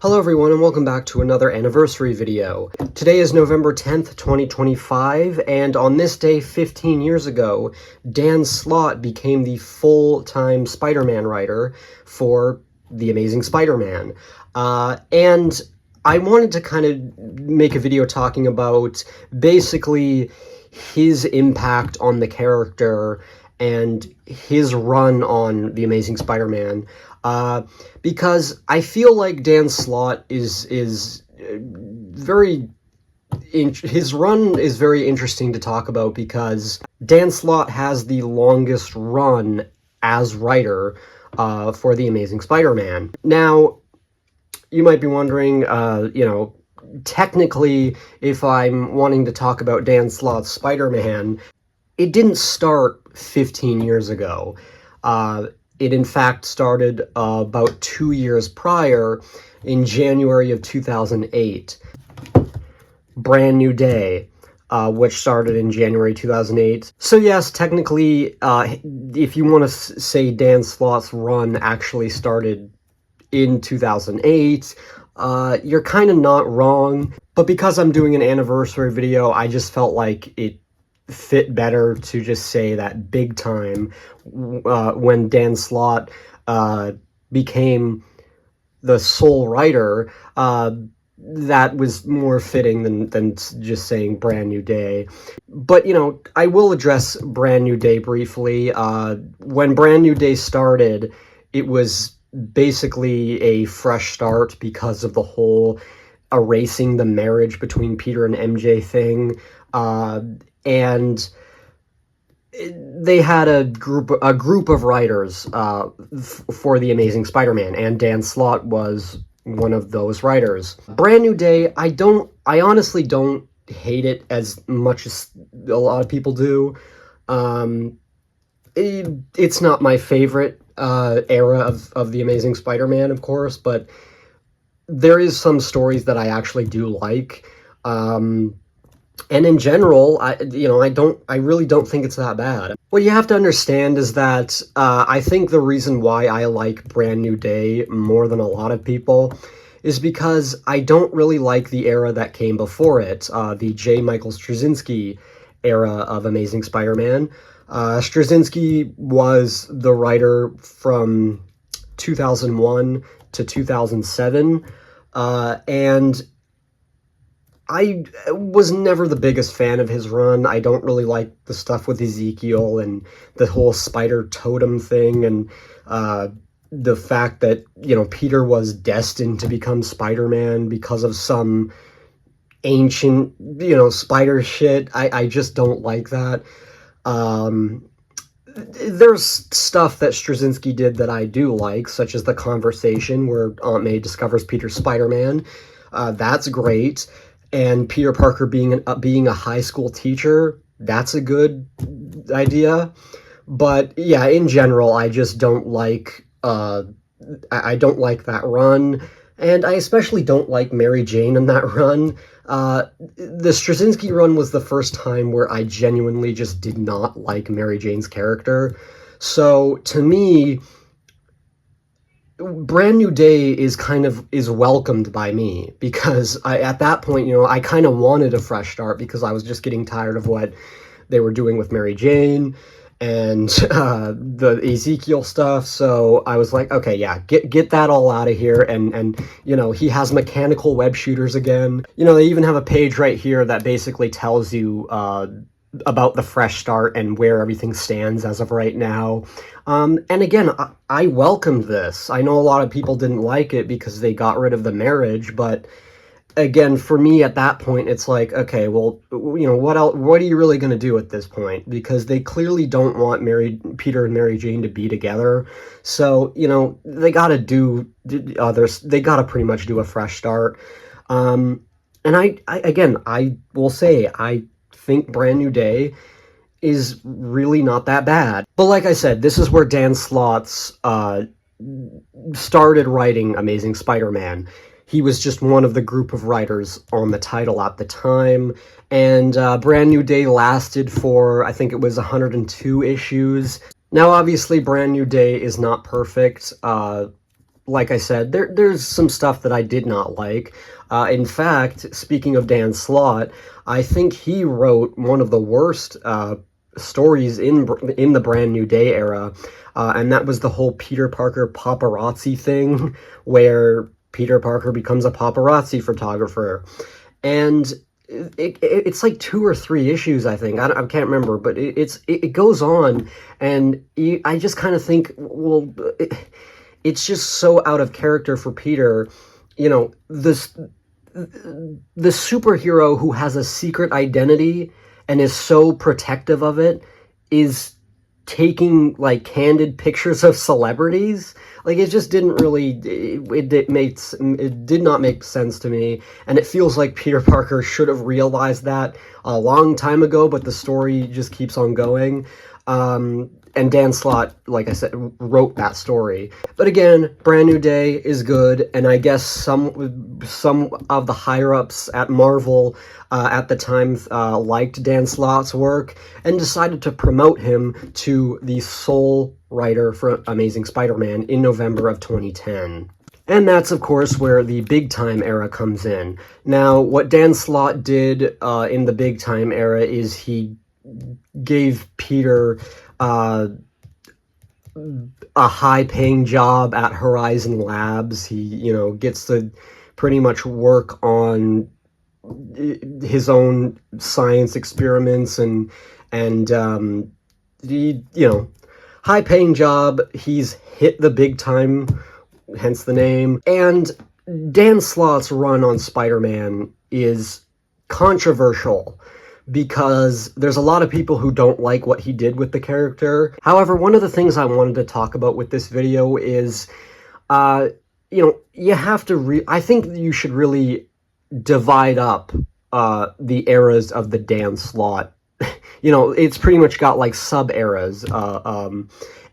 Hello everyone and welcome back to another anniversary video. Today is November 10th, 2025, and on this day 15 years ago, Dan Slott became the full-time Spider-Man writer for The Amazing Spider-Man. And I wanted to kind of make a video talking about basically his impact on the character and his run on The Amazing Spider-Man. Because I feel like Dan Slott is very... his run is very interesting to talk about because Dan Slott has the longest run as writer for The Amazing Spider-Man. Now, you might be wondering, technically, if I'm wanting to talk about Dan Slott's Spider-Man, it didn't start 15 years ago. It in fact started about 2 years prior, in January of 2008. Brand New Day, which started in January 2008. So yes, technically, if you want to say Dan Slott's run actually started in 2008, you're kind of not wrong. But because I'm doing an anniversary video, I just felt like it fit better to just say that big time when Dan Slott became the sole writer, that was more fitting than just saying Brand New Day. But, I will address Brand New Day briefly. When Brand New Day started, it was basically a fresh start because of the whole erasing the marriage between Peter and MJ thing. And they had a group of writers for The Amazing Spider-Man, and Dan Slott was one of those writers. Brand New Day, I honestly don't hate it as much as a lot of people do. It's not my favorite era of The Amazing Spider-Man, of course, but there is some stories that I actually do like. And in general, I really don't think it's that bad. What you have to understand is that I think the reason why I like Brand New Day more than a lot of people is because I don't really like the era that came before it, the J. Michael Straczynski era of Amazing Spider-Man. Straczynski was the writer from 2001 to 2007, and I was never the biggest fan of his run. I don't really like the stuff with Ezekiel and the whole spider totem thing, and the fact that, Peter was destined to become Spider-Man because of some ancient, spider shit. I just don't like that. There's stuff that Straczynski did that I do like, such as the conversation where Aunt May discovers Peter's Spider-Man. That's great. And Peter Parker being a high school teacher, that's a good idea. But yeah, in general, I just don't like, I don't like that run. And I especially don't like Mary Jane in that run. The Straczynski run was the first time where I genuinely just did not like Mary Jane's character. So to me, Brand New Day is welcomed by me, because at that point, I kind of wanted a fresh start because I was just getting tired of what they were doing with Mary Jane and the Ezekiel stuff. So I was like, okay, yeah, get that all out of here. And he has mechanical web shooters again. They even have a page right here that basically tells you about the fresh start and where everything stands as of right now. And again, I welcomed this. I know a lot of people didn't like it because they got rid of the marriage, but again, for me at that point, it's like, okay, well, what else? What are you really going to do at this point? Because they clearly don't want Peter and Mary Jane to be together. So, they got to they got to pretty much do a fresh start. And I will say, I think Brand New Day is really not that bad. But like I said, this is where Dan Slott's started writing Amazing Spider-Man. He was just one of the group of writers on the title at the time, and Brand New Day lasted for, I think it was 102 issues. Now, obviously, Brand New Day is not perfect. like I said, there's some stuff that I did not like. In fact, speaking of Dan Slott, I think he wrote one of the worst stories in the Brand New Day era, and that was the whole Peter Parker paparazzi thing, where Peter Parker becomes a paparazzi photographer, and it's like 2 or 3 issues, I think. I can't remember, but it goes on, and I just kind of think, well, it's just so out of character for Peter. You know, the superhero who has a secret identity and is so protective of it is taking like candid pictures of celebrities. Like, it just didn't really, it did not make sense to me, and it feels like Peter Parker should have realized that a long time ago, but the story just keeps on going. And Dan Slott, like I said, wrote that story. But again, Brand New Day is good, and I guess some of the higher-ups at Marvel at the time liked Dan Slott's work and decided to promote him to the sole writer for Amazing Spider-Man in November of 2010. And that's, of course, where the Big Time era comes in. Now, what Dan Slott did in the Big Time era is he gave Peter a high-paying job at Horizon Labs. He, gets to pretty much work on his own science experiments and high-paying job. He's hit the big time, hence the name. And Dan Slott's run on Spider-Man is controversial, because there's a lot of people who don't like what he did with the character. However, one of the things I wanted to talk about with this video is, you have to I think you should really divide up the eras of the Dan Slott. It's pretty much got like sub-eras.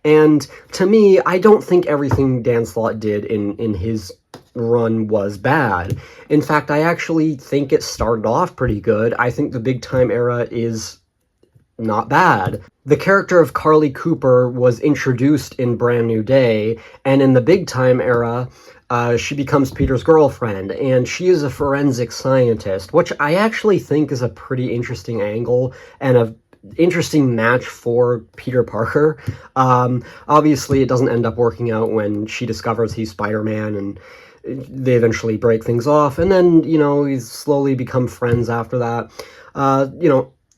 And to me, I don't think everything Dan Slott did in his run was bad. In fact, I actually think it started off pretty good. I think the Big Time era is not bad. The character of Carly Cooper was introduced in Brand New Day, and in the Big Time era, she becomes Peter's girlfriend, and she is a forensic scientist, which I actually think is a pretty interesting angle and a interesting match for Peter Parker. Obviously, it doesn't end up working out when she discovers he's Spider-Man, and they eventually break things off, and then, we slowly become friends after that.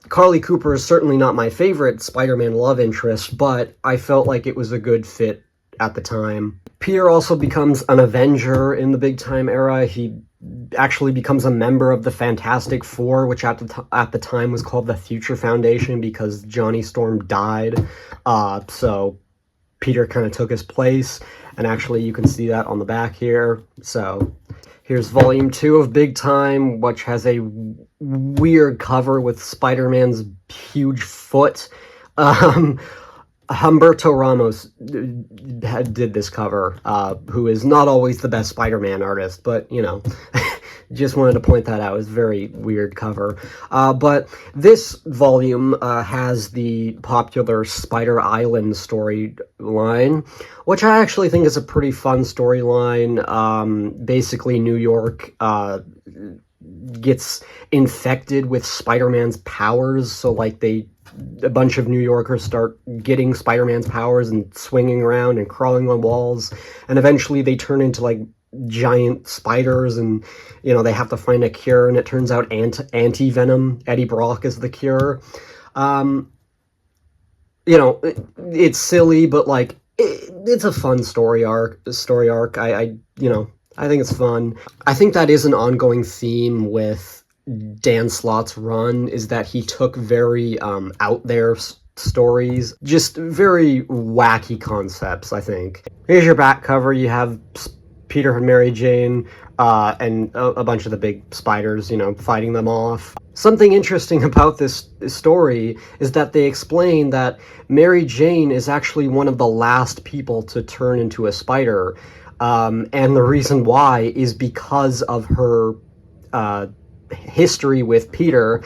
Carly Cooper is certainly not my favorite Spider-Man love interest, but I felt like it was a good fit at the time. Peter also becomes an Avenger in the Big Time era. He actually becomes a member of the Fantastic Four, which at the time was called the Future Foundation because Johnny Storm died. So Peter kind of took his place, and actually you can see that on the back here. So here's volume 2 of Big Time, which has a weird cover with Spider-Man's huge foot. Humberto Ramos did this cover, who is not always the best Spider-Man artist, but, just wanted to point that out. It's a very weird cover. But this volume has the popular Spider Island storyline, which I actually think is a pretty fun storyline. Basically, New York gets infected with Spider-Man's powers, so like a bunch of New Yorkers start getting Spider-Man's powers and swinging around and crawling on walls, and eventually they turn into like giant spiders, and they have to find a cure, and it turns out anti-venom Eddie Brock is the cure. It's silly, but like it's a fun story arc. I think it's fun. I think that is an ongoing theme with Dan Slott's run, is that he took very out there stories, just very wacky concepts, I think. Here's your back cover. You have Peter and Mary Jane and a bunch of the big spiders, fighting them off. Something interesting about this story is that they explain that Mary Jane is actually one of the last people to turn into a spider. And the reason why is because of her history with Peter,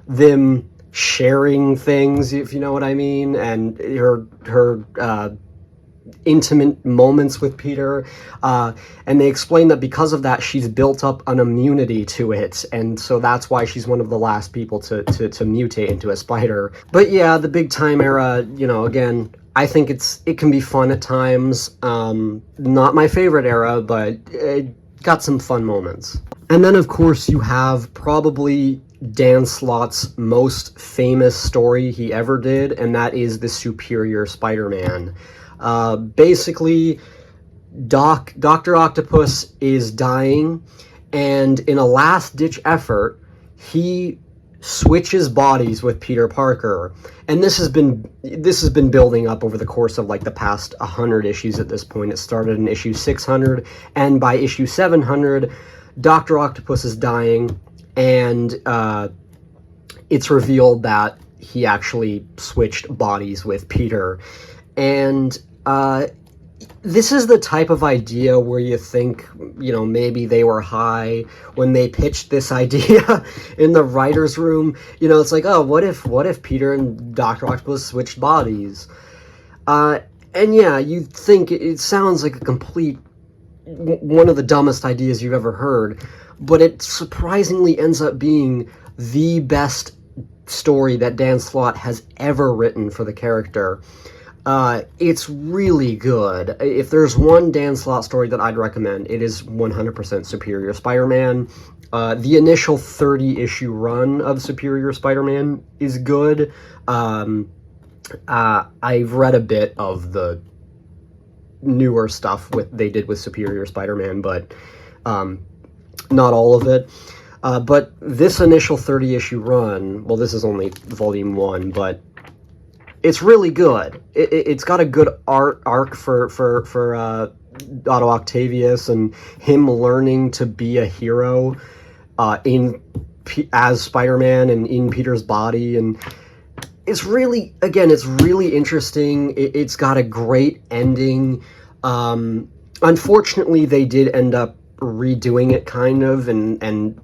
them sharing things, if you know what I mean, and her intimate moments with Peter, and they explain that because of that, she's built up an immunity to it, and so that's why she's one of the last people to mutate into a spider. But yeah, the big time era, you know, again, I think it can be fun at times. Not my favorite era, but it got some fun moments. And then, of course, you have probably Dan Slott's most famous story he ever did, and that is the Superior Spider-Man. Basically, Dr. Octopus is dying, and in a last-ditch effort, he switches bodies with Peter Parker. And this has been building up over the course of like the past 100 issues at this point. It started in issue 600, and by issue 700, Dr. Octopus is dying, and it's revealed that he actually switched bodies with Peter. And this is the type of idea where you think, you know, maybe they were high when they pitched this idea in the writer's room. You know, it's like, oh, what if Peter and Dr. Octopus switched bodies? And yeah, you think it sounds like a complete, one of the dumbest ideas you've ever heard, but it surprisingly ends up being the best story that Dan Slott has ever written for the character. It's really good. If there's one Dan Slott story that I'd recommend, it is 100% Superior Spider-Man. The initial 30-issue run of Superior Spider-Man is good. I've read a bit of the newer stuff they did with Superior Spider-Man, but not all of it. But this initial 30-issue run, well, this is only volume 1, but it's really good. It's got a good arc for Otto Octavius and him learning to be a hero as Spider-Man and in Peter's body, and it's really, again, it's really interesting. It's got a great ending. Unfortunately, they did end up redoing it kind of, and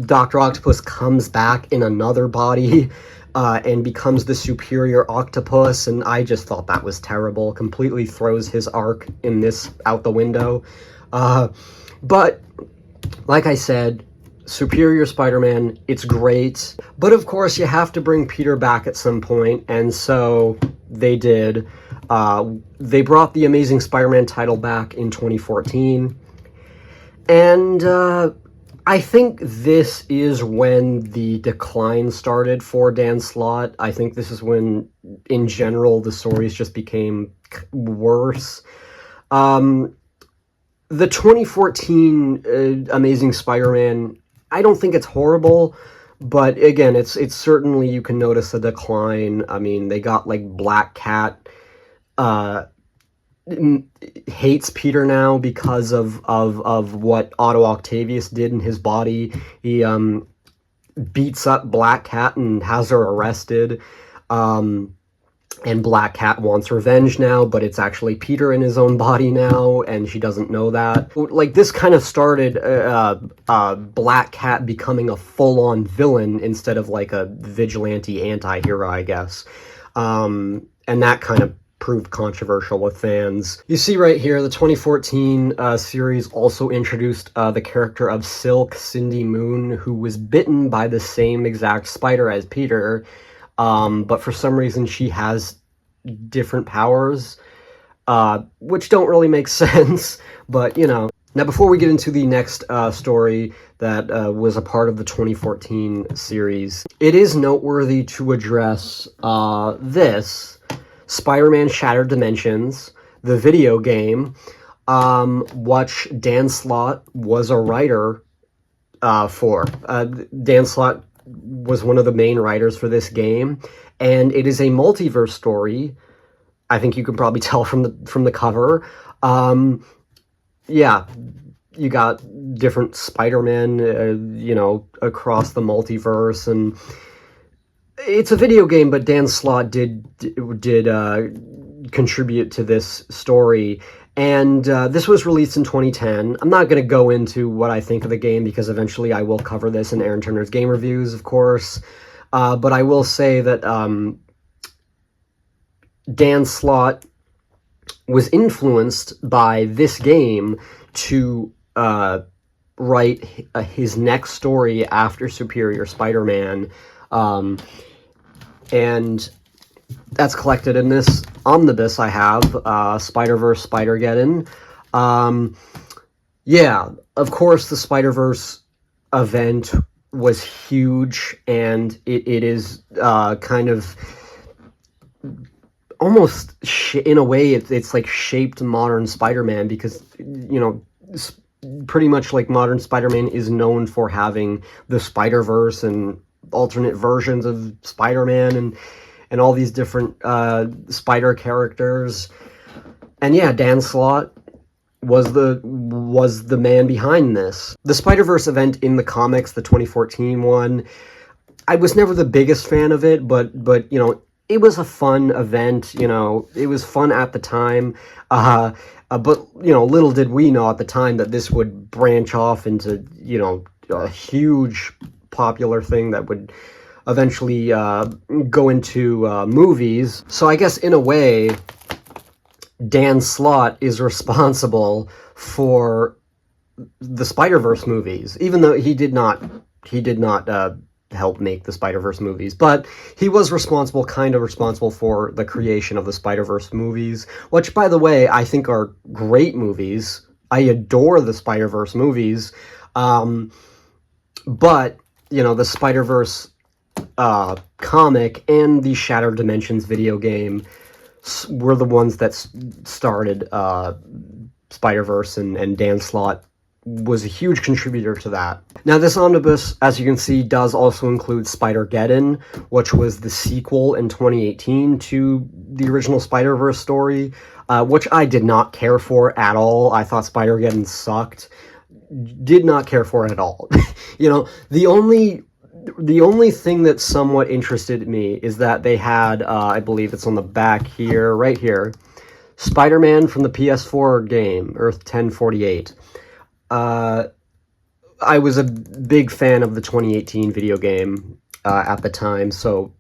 Dr. Octopus comes back in another body and becomes the Superior Octopus, and I just thought that was terrible. Completely throws his arc in this out the window. But like I said, Superior Spider-Man, it's great. But of course, you have to bring Peter back at some point, and so they did. They brought the Amazing Spider-Man title back in 2014. And I think this is when the decline started for Dan Slott. I think this is when, in general, the stories just became worse. The 2014 Amazing Spider-Man, I don't think it's horrible, but again, it's certainly, you can notice a decline. I mean, they got like Black Cat hates Peter now because of what Otto Octavius did in his body. He beats up Black Cat and has her arrested. And Black Cat wants revenge now, but it's actually Peter in his own body now, and she doesn't know that. Like, this kind of started Black Cat becoming a full-on villain instead of like a vigilante anti-hero, I guess. And that kind of proved controversial with fans. You see right here, the 2014 series also introduced the character of Silk Cindy Moon, who was bitten by the same exact spider as Peter, but for some reason she has different powers, which don't really make sense, but you know. Now, before we get into the next story that was a part of the 2014 series, it is noteworthy to address this Spider-Man Shattered Dimensions, the video game, which Dan Slott was a writer for. Dan Slott was one of the main writers for this game, and it is a multiverse story. I think you can probably tell from the cover. Yeah, you got different Spider-Man, you know, across the multiverse, and it's a video game, but Dan Slott did contribute to this story, and this was released in 2010. I'm not going to go into what I think of the game, because eventually I will cover this in Aaron Turner's Game Reviews, of course, but I will say that Dan Slott was influenced by this game to write his next story after Superior Spider-Man, and that's collected in this omnibus I have, Spider-Verse Spider-Geddon. Yeah, of course the Spider-Verse event was huge, and it is kind of almost in a way it's like shaped modern Spider-Man, because pretty much like modern Spider-Man is known for having the Spider-Verse and alternate versions of Spider-Man and all these different spider characters. And yeah, Dan Slott was the man behind this. The Spider-Verse event in the comics, the 2014 one, I was never the biggest fan of it, but it was a fun event. It was fun at the time. But little did we know at the time that this would branch off into a huge popular thing that would eventually go into movies. So I guess in a way, Dan Slott is responsible for the Spider-Verse movies, even though he did not help make the Spider-Verse movies, but he was kind of responsible for the creation of the Spider-Verse movies, which, by the way, I think are great movies. I adore the Spider-Verse movies, but the Spider-Verse comic and the Shattered Dimensions video game were the ones that started Spider-Verse, and Dan Slott was a huge contributor to that. Now, this omnibus, as you can see, does also include Spider-Geddon, which was the sequel in 2018 to the original Spider-Verse story, which I did not care for at all. I thought Spider-Geddon sucked. Did not care for it at all. The only thing that somewhat interested me is that they had, I believe it's on the back here, right here, Spider-Man from the PS4 game, Earth 1048. I was a big fan of the 2018 video game at the time, so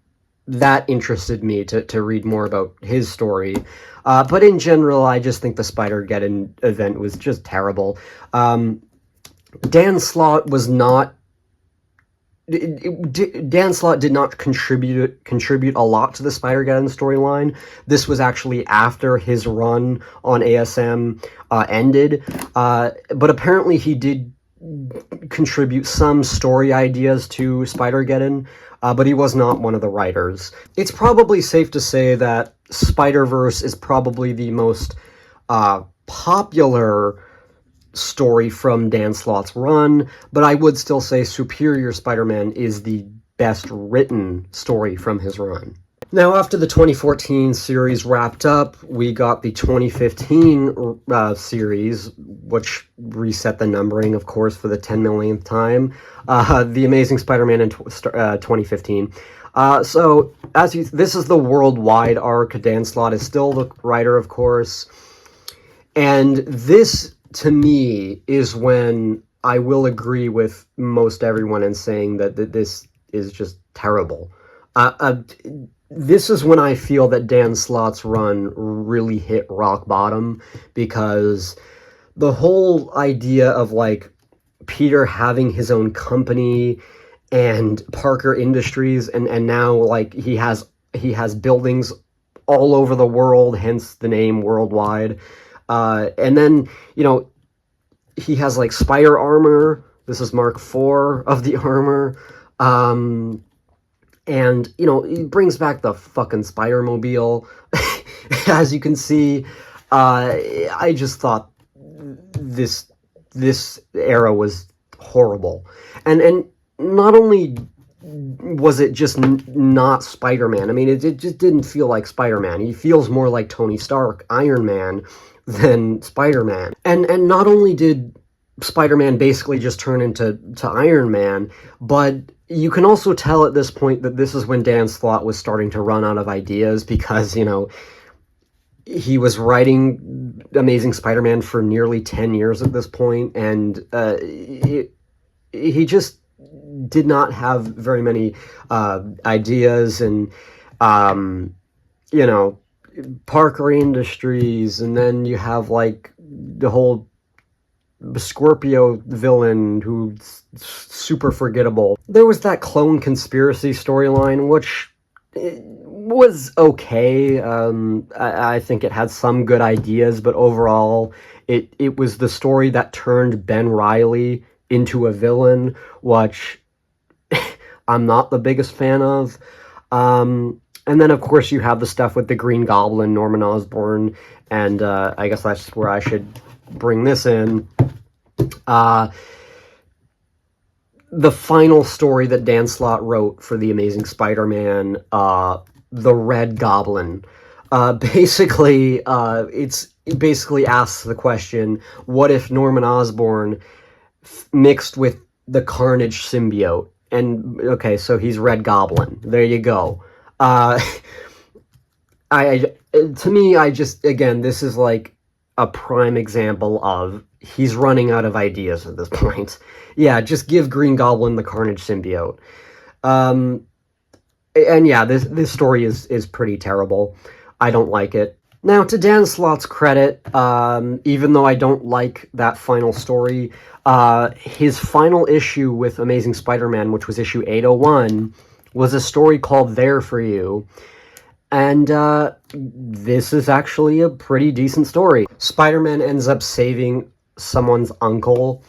that interested me to read more about his story. But in general, I just think the Spider-Geddon event was just terrible. Dan Slott was not... Dan Slott did not contribute a lot to the Spider-Geddon storyline. This was actually after his run on ASM ended, but apparently he did contribute some story ideas to Spider-Geddon, but he was not one of the writers. It's probably safe to say that Spider-Verse is probably the most popular story from Dan Slott's run, but I would still say Superior Spider-Man is the best written story from his run. Now, after the 2014 series wrapped up, we got the 2015 series, which reset the numbering, of course, for the 10 millionth time. The Amazing Spider-Man in 2015. So, this is the worldwide arc. Dan Slott is still the writer, of course. And this, to me, is when I will agree with most everyone in saying that this is just terrible. This is when I feel that Dan Slott's run really hit rock bottom, because the whole idea of, like, Peter having his own company and Parker Industries, and now, like, he has buildings all over the world, hence the name Worldwide. And then, he has, like, spider armor. This is Mark IV of the armor. And, he brings back the fucking Spider-Mobile. As you can see, I just thought this era was horrible. And not only was it just not Spider-Man, I mean, it just didn't feel like Spider-Man. He feels more like Tony Stark, Iron Man, than Spider-Man. And not only did Spider-Man basically just turn into Iron Man, but you can also tell at this point that this is when Dan Slott was starting to run out of ideas, because, he was writing Amazing Spider-Man for nearly 10 years at this point, and he just did not have very many ideas, and, Parker Industries, and then you have like the whole Scorpio villain who's super forgettable. There was that clone conspiracy storyline, which was okay. I think it had some good ideas, but overall, it was the story that turned Ben Reilly into a villain, which I'm not the biggest fan of. And then, of course, you have the stuff with the Green Goblin, Norman Osborn, and I guess that's where I should bring this in. The final story that Dan Slott wrote for The Amazing Spider-Man, The Red Goblin, it basically asks the question, what if Norman Osborn mixed with the Carnage symbiote? And, okay, so he's Red Goblin. There you go. To me, again, this is like a prime example of he's running out of ideas at this point. Yeah, just give Green Goblin the Carnage symbiote. And yeah, this story is pretty terrible. I don't like it. Now, to Dan Slott's credit, even though I don't like that final story, his final issue with Amazing Spider-Man, which was issue 801, was a story called There For You. And this is actually a pretty decent story. Spider-Man ends up saving someone's uncle.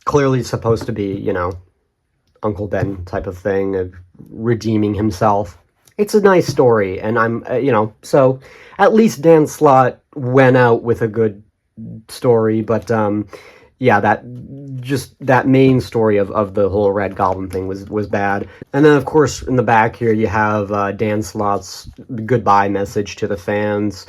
Clearly supposed to be, you know, Uncle Ben type of thing, of redeeming himself. It's a nice story, and so at least Dan Slott went out with a good story, but yeah, that main story of the whole Red Goblin thing was bad. And then, of course, in the back here, you have Dan Slott's goodbye message to the fans.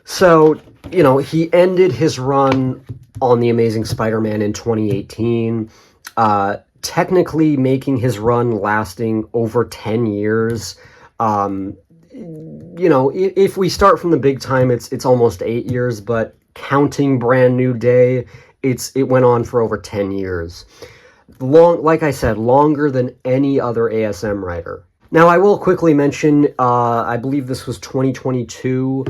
So, you know, he ended his run on The Amazing Spider-Man in 2018, technically making his run lasting over 10 years. You know, if we start from the big time, it's almost 8 years, but counting Brand New Day, it went on for over 10 years. Like I said, longer than any other ASM writer. Now, I will quickly mention, I believe this was 2022,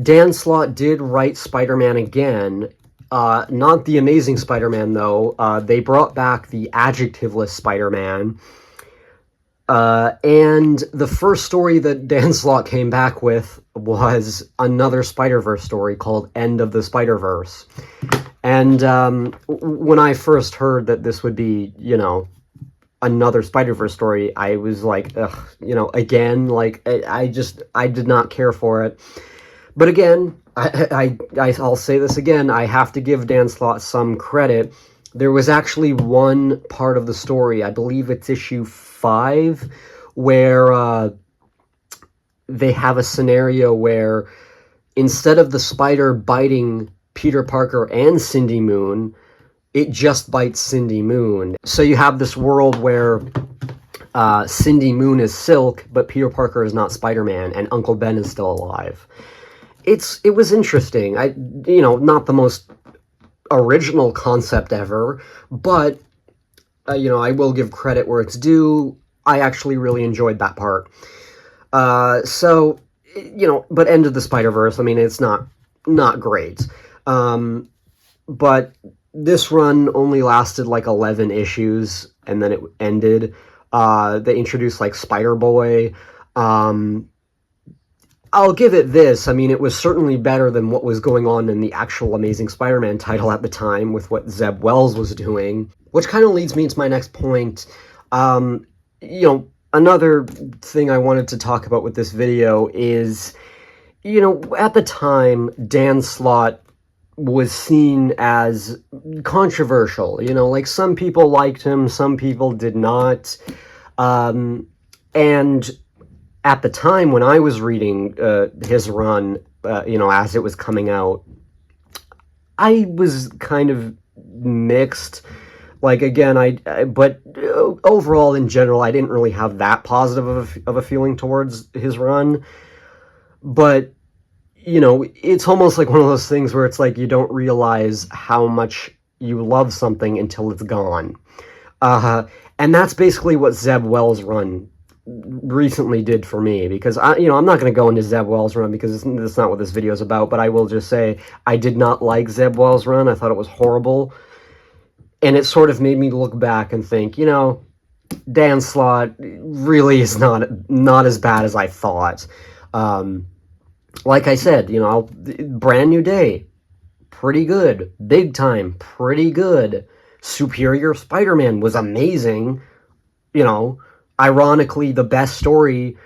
Dan Slott did write Spider-Man again. Not the Amazing Spider-Man, though. They brought back the adjectiveless Spider-Man. And the first story that Dan Slott came back with was another Spider-Verse story called End of the Spider-Verse. And when I first heard that this would be, you know, another Spider-Verse story, I was like, ugh, you know, again, like, I did not care for it. But again, I'll say this again, I have to give Dan Slott some credit. There was actually one part of the story, I believe it's issue 5, where they have a scenario where instead of the spider biting Peter Parker and Cindy Moon, it just bites Cindy Moon. So you have this world where Cindy Moon is Silk, but Peter Parker is not Spider-Man, and Uncle Ben is still alive. It was interesting. You know, not the most original concept ever, but you know, I will give credit where it's due. I actually really enjoyed that part. So, you know, but End of the Spider-Verse, I mean, it's not great. But this run only lasted like 11 issues, and then it ended. They introduced like Spider-Boy. I'll give it this. I mean, it was certainly better than what was going on in the actual Amazing Spider-Man title at the time with what Zeb Wells was doing. Which kind of leads me to my next point. You know, another thing I wanted to talk about with this video is, you know, at the time, Dan Slott was seen as controversial. You know, like some people liked him, some people did not. And at the time when I was reading his run, you know, as it was coming out, I was kind of mixed. Like, again, but overall, in general, I didn't really have that positive of a feeling towards his run. But, you know, it's almost like one of those things where it's like you don't realize how much you love something until it's gone. And that's basically what Zeb Wells' run recently did for me, because I'm not going to go into Zeb Wells' run because that's not what this video is about, but I will just say I did not like Zeb Wells' run. I thought it was horrible, and it sort of made me look back and think, Dan Slott really is not as bad as I thought. Like I said, Brand New Day, pretty good. Big Time, pretty good. Superior Spider-Man was amazing. Ironically, the best story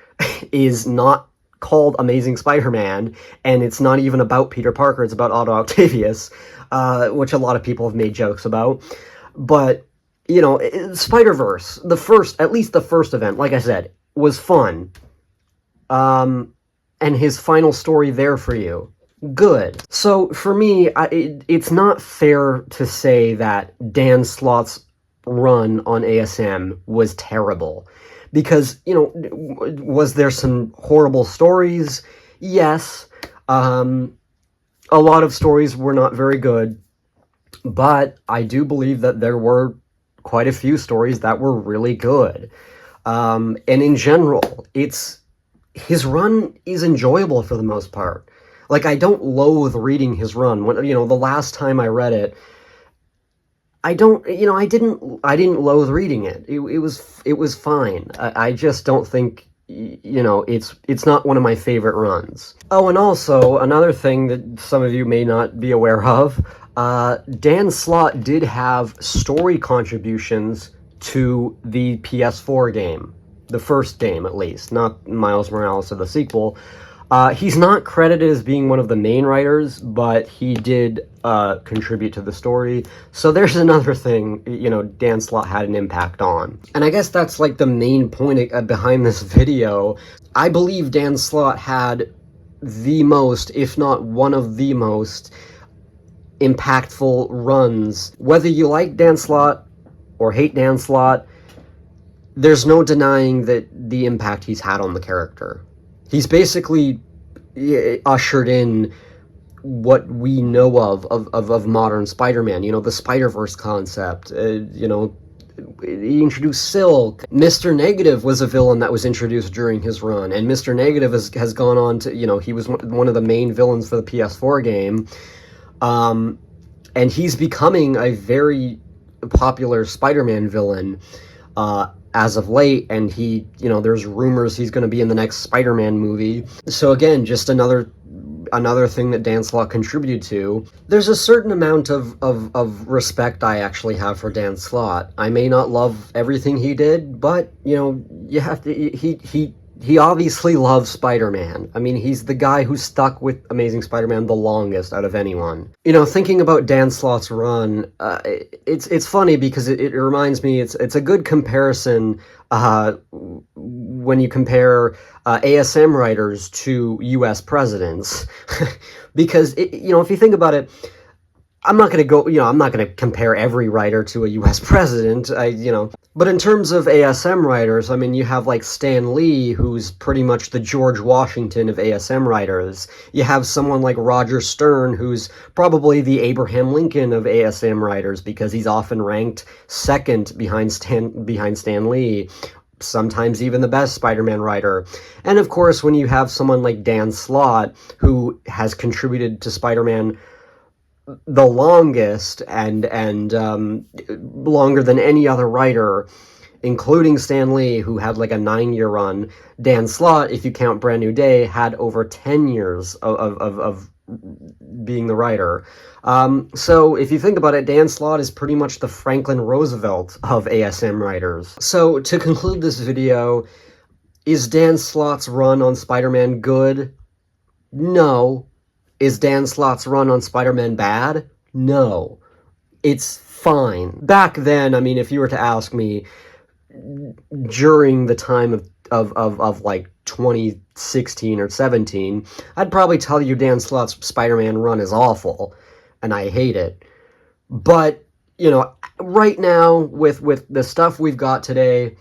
is not called Amazing Spider-Man, and it's not even about Peter Parker, it's about Otto Octavius, which a lot of people have made jokes about. But, Spider-Verse, at least the first event, like I said, was fun. And his final story there for you, good. So, for me, it's not fair to say that Dan Slott's run on ASM was terrible, because was there some horrible stories? Yes. A lot of stories were not very good, but I do believe that there were quite a few stories that were really good. And in general, his run is enjoyable for the most part. Like, I don't loathe reading his run. When the last time I read it, I didn't loathe reading it. It was fine. I just don't think, it's not one of my favorite runs. Oh, and also, another thing that some of you may not be aware of, Dan Slott did have story contributions to the PS4 game. The first game, at least. Not Miles Morales or the sequel. He's not credited as being one of the main writers, but he did contribute to the story. So there's another thing, Dan Slott had an impact on. And I guess that's like the main point behind this video. I believe Dan Slott had the most, if not one of the most, impactful runs. Whether you like Dan Slott or hate Dan Slott, there's no denying the impact he's had on the character. He's basically ushered in what we know of modern Spider-Man, the Spider-Verse concept, he introduced Silk. Mr. Negative was a villain that was introduced during his run, and Mr. Negative has gone on to, he was one of the main villains for the PS4 game, and he's becoming a very popular Spider-Man villain, as of late, and there's rumors he's going to be in the next Spider-Man movie. So again, just another thing that Dan Slott contributed to. There's a certain amount of respect I actually have for Dan Slott. I may not love everything he did, but, you have to, he obviously loves Spider-Man. I mean, he's the guy who stuck with Amazing Spider-Man the longest out of anyone. Thinking about Dan Slott's run, it's funny because it reminds me, it's a good comparison when you compare ASM writers to US presidents. Because, if you think about it, I'm not going to compare every writer to a US president, but in terms of ASM writers, I mean, you have like Stan Lee, who's pretty much the George Washington of ASM writers. You have someone like Roger Stern, who's probably the Abraham Lincoln of ASM writers, because he's often ranked second behind Stan Lee, sometimes even the best Spider-Man writer. And of course, when you have someone like Dan Slott, who has contributed to Spider-Man the longest and longer than any other writer, including Stan Lee, who had like a 9-year run. Dan Slott, if you count Brand New Day, had over 10 years of being the writer. So if you think about it, Dan Slott is pretty much the Franklin Roosevelt of ASM writers. So to conclude this video, is Dan Slott's run on Spider-Man good? No. Is Dan Slott's run on Spider-Man bad? No. It's fine. Back then, I mean, if you were to ask me, during the time of like 2016 or 17, I'd probably tell you Dan Slott's Spider-Man run is awful, and I hate it. But, right now, with the stuff we've got today,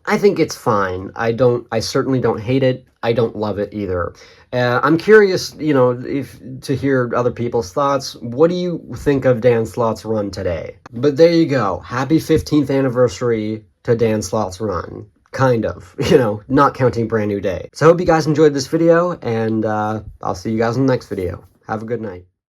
I think it's fine. I certainly don't hate it. I don't love it either. I'm curious, to hear other people's thoughts. What do you think of Dan Slott's run today? But there you go. Happy 15th anniversary to Dan Slott's run. Kind of, not counting Brand New Day. So I hope you guys enjoyed this video, and I'll see you guys in the next video. Have a good night.